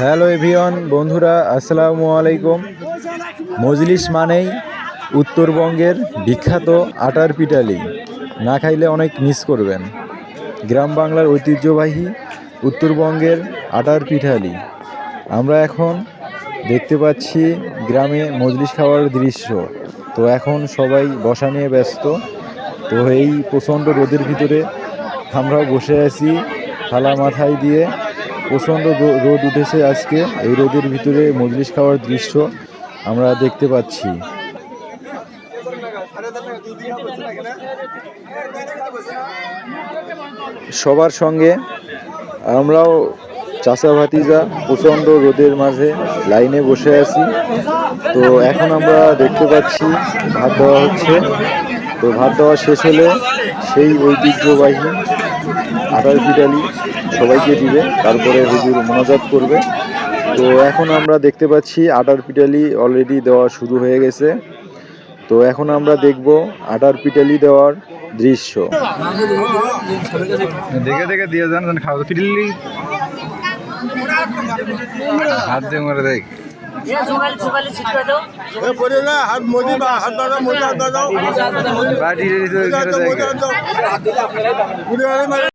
Hello everyone, বন্ধুরা আসসালামু আলাইকুম। মজলিস মানেই উত্তরবঙ্গের বিখ্যাত আটার পিঠালি, না খাইলে অনেক মিস করবেন। গ্রাম বাংলার ঐতিহ্যবাহী উত্তরবঙ্গের আটার পিঠালি। আমরা এখন দেখতে পাচ্ছি গ্রামে মজলিস খাওয়ার দৃশ্য। তো এখন সবাই বসা নিয়ে ব্যস্ত। তো এই প্রচণ্ড রোদের ভিতরে আমরাও বসে আছি থালা মাথায় দিয়ে। প্রচণ্ড রোদ উঠেছে আজকে। এই রোদের ভিতরে মজলিস খাওয়ার দৃশ্য আমরা দেখতে পাচ্ছি। সবার সঙ্গে আমরাও চাচা ভাতিজা প্রচণ্ড রোদের মাঝে লাইনে বসে আছি। তো এখন আমরা দেখতে পাচ্ছি ভাত দেওয়া হচ্ছে। তো ভাত দেওয়া শেষ হলে সেই ঐতিহ্যবাহী আটার পিঠালি সবাইকে দিবে, তারপরে হুজুর মোনাজাত করবে। তো এখন আমরা দেখতে পাচ্ছি আটার পিঠালি অলরেডি দেওয়া শুরু হয়ে গেছে। তো এখন আমরা দেখব আটার পিঠালি দেওয়ার দৃশ্য। দেখে দেখে দিয়ে যান, খাওয়া পিঠালি হাত দিয়ে মারে দেখ।